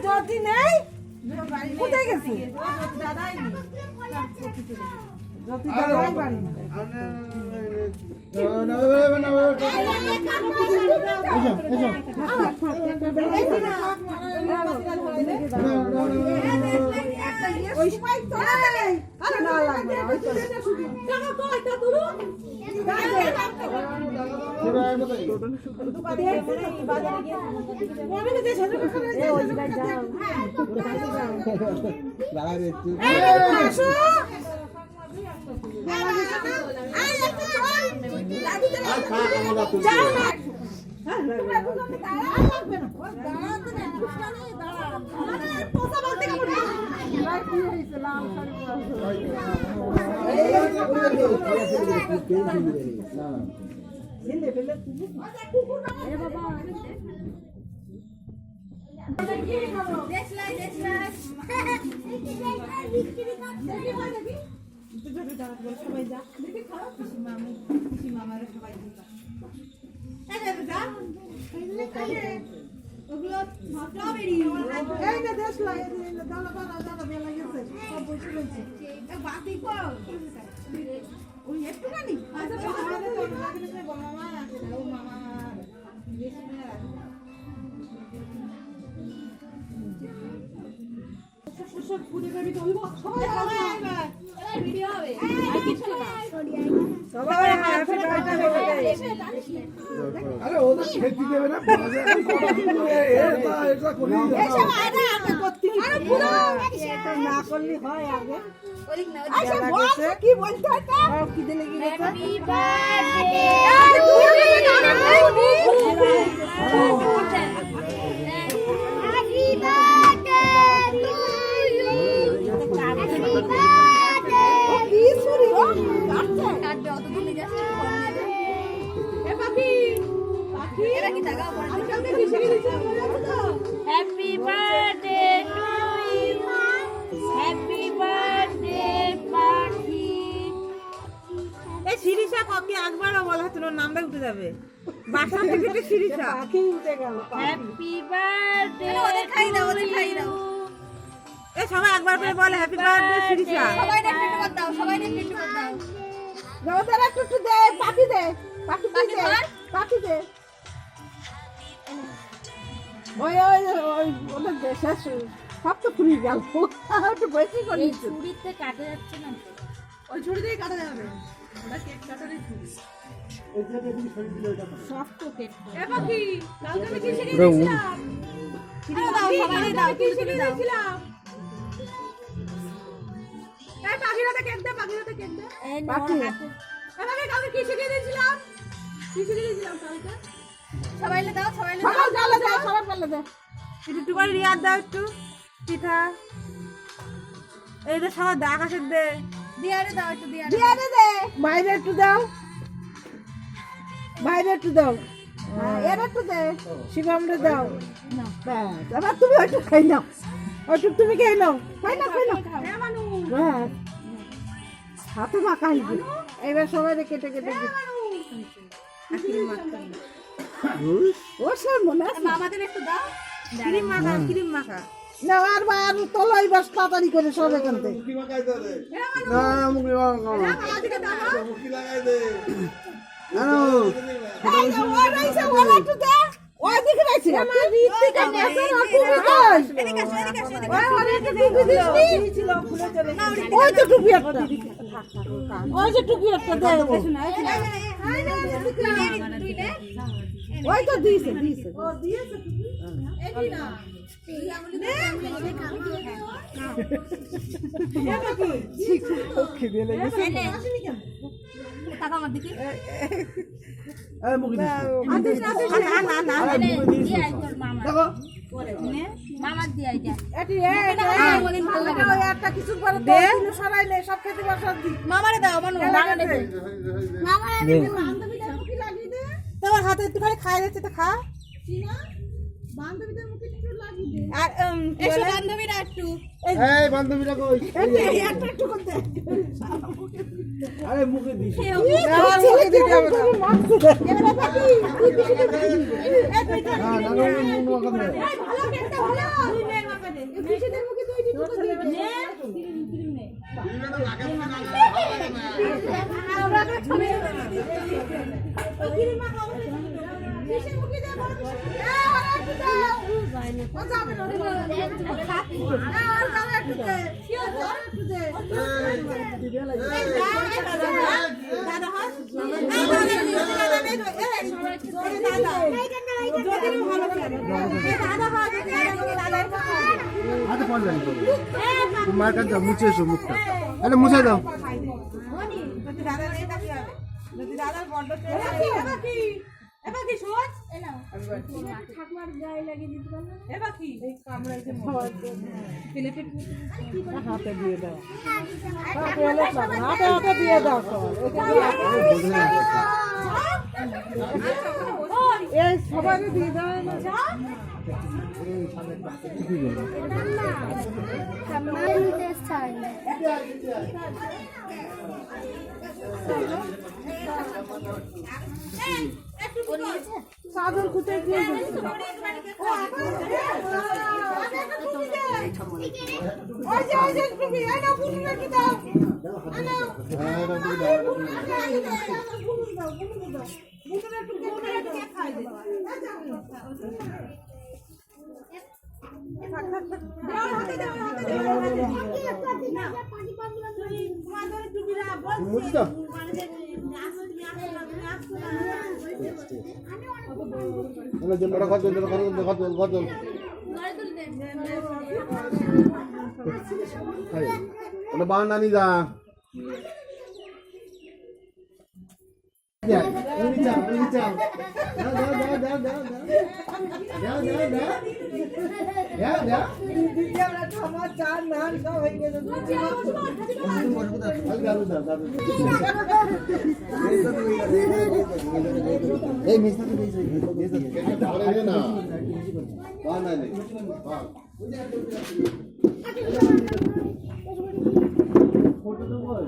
জ্যোতি নেই কোথায় গেছে জ্যোতি দাদাই বাড়ি আরে ওদের খেতে দেবে না না করলে হয় আগে কি বলতে কি দিলে কি Happy birthday to you. Happy birthday, পাখি। এই শিরিষা কাকে একবারও বলা তোর নামটা উঠে যাবে বাসা থেকে তো শিরিষা পাখি উঠে গেল Happy birthday। ওদের খাই দাও এই সবাই একবার করে বলে হ্যাপি বার্থডে শিরিষা সবাই একটু করে দাও ওদের একটু দে পাখি দে পাখি দে পাখি দে ওই ওদের দেশে সব তো ফুরিয়ে গেল একটু বেশি করে ছুরিতে কাটা যাচ্ছে না ওই ছুরি দিয়ে কাটা যাবে ওটা কেক কাটারই ছুরি সব তো কেক এ পাখি কালকে আমি কি শিখে দিয়েছিলাম দাও সবাই দাও কি শিখে দিয়েছিলাম এই পাখিরাতে কেক দে এই পাখি এভাবে কালকে কি শিখে দিয়েছিলাম কালকে সবাই দাও সবাই জ্বালা দাও সবাই জ্বালা দাও একটু করে রিয়াদ দাও একটু পিঠা এই যে সবাই দা আকাশের দে দিয়ারে দাও একটু দিয়ারে দে বাইরে একটু দাও এর একটু দে শিবমরে দাও না ব্যাস এবার তুমি একটু খাই নাও একটু তুমি খেয়ে নাও খাই নাও হ্যাঁ মানু ব্যাস হাতে মাখাই দি এবার সবাই কেটে দিই ও সব মনে আছে আমাদের একটু দাও ক্রিম মাখা না আর তলাই বাস তাড়াতাড়ি করে সব এখান থেকে ওই তো দিয়েছে মামার দিয়ে একটা কিছু সবাই নেই সব খেতে মামারে দাও মানু তোমার হাতে একটুখানি খাই যাচ্ছে তো খা বান্ধবীদের মুখে একটু লাগিয়ে দে। আর এসো বান্ধবীরা একটু এই বান্ধবীরা কই? এই একটু করতে। আরে মুখে দিস। মুখে দিতে হবে না। এবারে বাকি তুই পিছিয়ে দে। না না না মুখ মাখা দে। ভালো কেটে ভালো পিছিয়ে মুখে তুই একটু করে দে। আমরা তো ছবি কিরিমা খাবো। পিছিয়ে মুখে দে বড় পিছিয়ে। একটু দাও। ও যাবে না। আর যাবে একটু দে। একটু দে। দাদা হয় আরে পারবে না। তুমি মার কাছে যাও, মুছে এসো মুখটা। আরে মুছে দাও। দাদার বড্ড এবার কি শোন ঠাকুমার গায়ে লাগিয়ে দিতে পারলো না? এবার কি হাতে দিয়ে দাও। হাতে হাতে দিয়ে দাও এই সবাই দিয়ে দাও না। চাদর কোথায় দিয়ে মুছে দাও। ওটা কত কত ওটা বাহানা নি যা আমার চার নান সব হয়ে গেছে। এই মিস্টার না বাহানা নেই ফটো তো বল